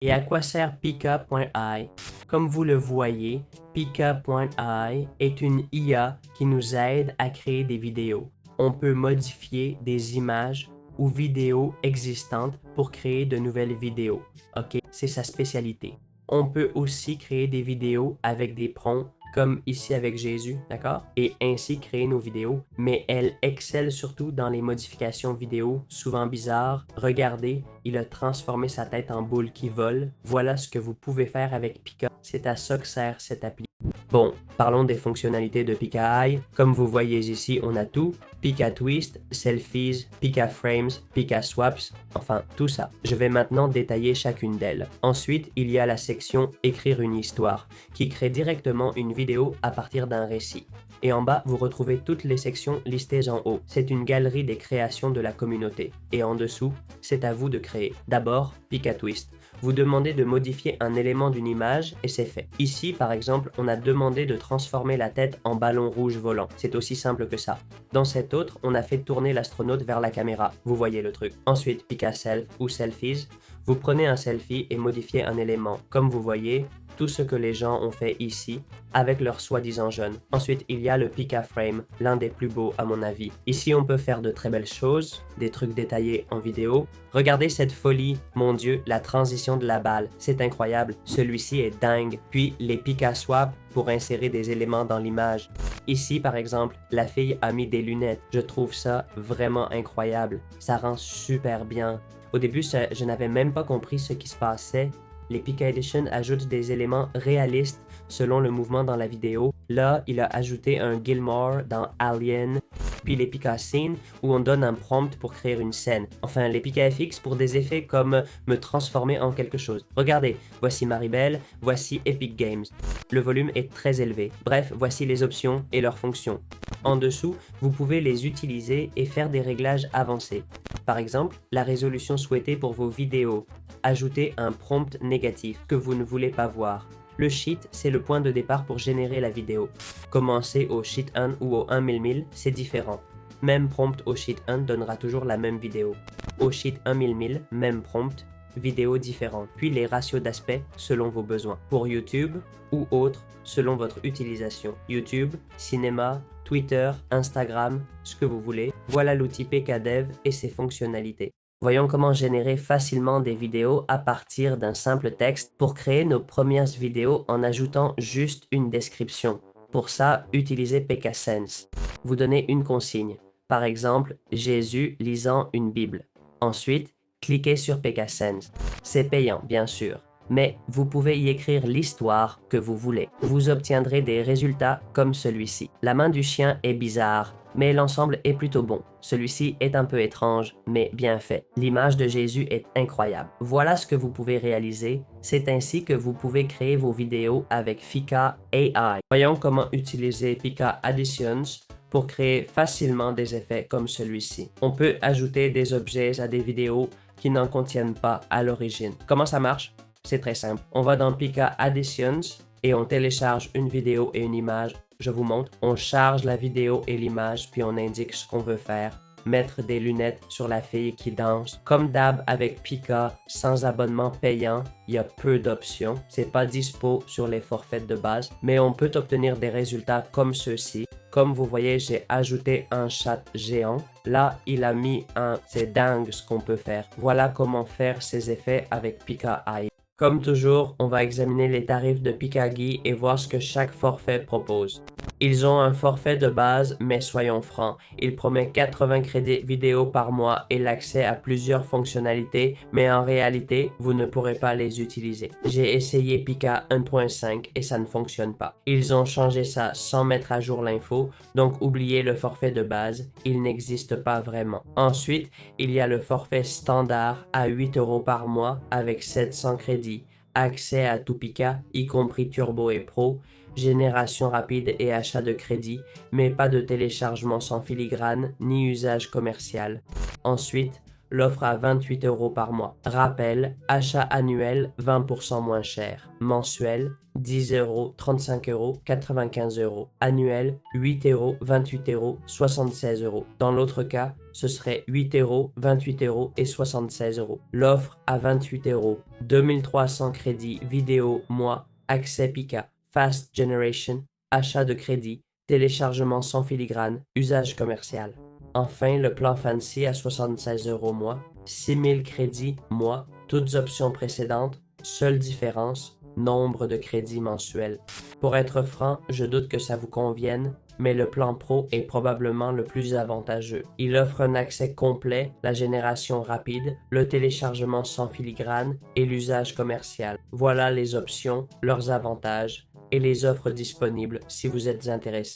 Et à quoi sert Pika.ai? Comme vous le voyez, Pika.ai est une IA qui nous aide à créer des vidéos. On peut modifier des images ou vidéos existantes pour créer de nouvelles vidéos. Ok, c'est sa spécialité. On peut aussi créer des vidéos avec des prompts, comme ici avec Jésus, d'accord? Et ainsi créer nos vidéos, mais elle excelle surtout dans les modifications vidéo, souvent bizarres. Regardez, il a transformé sa tête en boule qui vole. Voilà ce que vous pouvez faire avec Pika. C'est à ça que sert cette appli. Bon, parlons des fonctionnalités de Pika Eye. Comme vous voyez ici, on a tout. Pika Twist, Selfies, Pika Frames, Pika Swaps, enfin tout ça. Je vais maintenant détailler chacune d'elles. Ensuite, il y a la section Écrire une histoire, qui crée directement une vidéo à partir d'un récit. Et en bas, vous retrouvez toutes les sections listées en haut. C'est une galerie des créations de la communauté. Et en dessous, c'est à vous de créer. D'abord, Pika Twist. Vous demandez de modifier un élément d'une image et c'est fait. Ici, par exemple, on a demandé de transformer la tête en ballon rouge volant. C'est aussi simple que ça. Dans cette autre, on a fait tourner l'astronaute vers la caméra. Vous voyez le truc. Ensuite, Pika Self ou Selfies. Vous prenez un selfie et modifiez un élément. Comme vous voyez, tout ce que les gens ont fait ici avec leur soi-disant jeune. Ensuite, il y a le Pika Frame, l'un des plus beaux à mon avis. Ici, on peut faire de très belles choses, des trucs détaillés en vidéo. Regardez cette folie, mon Dieu, la transition de la balle, c'est incroyable. Celui-ci est dingue. Puis les Pika Swap pour insérer des éléments dans l'image. Ici, par exemple, la fille a mis des lunettes. Je trouve ça vraiment incroyable. Ça rend super bien. Au début, je n'avais même pas compris ce qui se passait. Les Pika Edition ajoutent des éléments réalistes selon le mouvement dans la vidéo. Là, il a ajouté un Gilmore dans Alien, puis les Pika Scene où on donne un prompt pour créer une scène. Enfin, les Pika FX pour des effets comme me transformer en quelque chose. Regardez, voici Maribel, voici Epic Games. Le volume est très élevé. Bref, voici les options et leurs fonctions. En dessous, vous pouvez les utiliser et faire des réglages avancés. Par exemple, la résolution souhaitée pour vos vidéos. Ajouter un prompt négatif que vous ne voulez pas voir. Le sheet, c'est le point de départ pour générer la vidéo. Commencer au sheet 1 ou au 1 000 c'est différent. Même prompt au sheet 1 donnera toujours la même vidéo. Au sheet 1 000 même prompt, vidéo différente. Puis les ratios d'aspect selon vos besoins. Pour YouTube ou autre, selon votre utilisation. YouTube, cinéma, Twitter, Instagram, ce que vous voulez. Voilà l'outil PKDev et ses fonctionnalités. Voyons comment générer facilement des vidéos à partir d'un simple texte pour créer nos premières vidéos en ajoutant juste une description. Pour ça, utilisez PKSense. Vous donnez une consigne. Par exemple, Jésus lisant une Bible. Ensuite, cliquez sur PKSense. C'est payant, bien sûr, mais vous pouvez y écrire l'histoire que vous voulez. Vous obtiendrez des résultats comme celui-ci. La main du chien est bizarre, mais l'ensemble est plutôt bon. Celui-ci est un peu étrange, mais bien fait. L'image de Jésus est incroyable. Voilà ce que vous pouvez réaliser. C'est ainsi que vous pouvez créer vos vidéos avec Pika AI. Voyons comment utiliser Pika Additions pour créer facilement des effets comme celui-ci. On peut ajouter des objets à des vidéos qui n'en contiennent pas à l'origine. Comment ça marche? C'est très simple. On va dans Pika Additions et on télécharge une vidéo et une image. Je vous montre. On charge la vidéo et l'image, puis on indique ce qu'on veut faire. Mettre des lunettes sur la fille qui danse. Comme d'hab avec Pika, sans abonnement payant, il y a peu d'options. C'est pas dispo sur les forfaits de base, mais on peut obtenir des résultats comme ceux-ci. Comme vous voyez, j'ai ajouté un chat géant. Là, il a mis un... C'est dingue ce qu'on peut faire. Voilà comment faire ces effets avec Pika AI. Comme toujours, on va examiner les tarifs de Pikagi et voir ce que chaque forfait propose. Ils ont un forfait de base, mais soyons francs, il promet 80 crédits vidéo par mois et l'accès à plusieurs fonctionnalités, mais en réalité, vous ne pourrez pas les utiliser. J'ai essayé Pika 1.5 et ça ne fonctionne pas. Ils ont changé ça sans mettre à jour l'info, donc oubliez le forfait de base, il n'existe pas vraiment. Ensuite, il y a le forfait standard à 8 € par mois avec 700 crédits, accès à tout Pika, y compris Turbo et Pro, génération rapide et achat de crédit, mais pas de téléchargement sans filigrane ni usage commercial. Ensuite, L'offre à 28 € par mois. Rappel, achat annuel 20% moins cher. Mensuel, 10 €, 35 €, 95 €. Annuel, 8 €, 28 €, 76 €. Dans l'autre cas, ce serait 8 €, 28 € et 76 €. L'offre à 28 €. 2300 crédits vidéo mois, accès Pika, Fast Generation, achat de crédit, téléchargement sans filigrane, usage commercial. Enfin, le plan Fancy à 76 € mois, 6000 crédits mois, toutes options précédentes, seule différence, nombre de crédits mensuels. Pour être franc, je doute que ça vous convienne, mais le plan Pro est probablement le plus avantageux. Il offre un accès complet, la génération rapide, le téléchargement sans filigrane et l'usage commercial. Voilà les options, leurs avantages et les offres disponibles si vous êtes intéressé.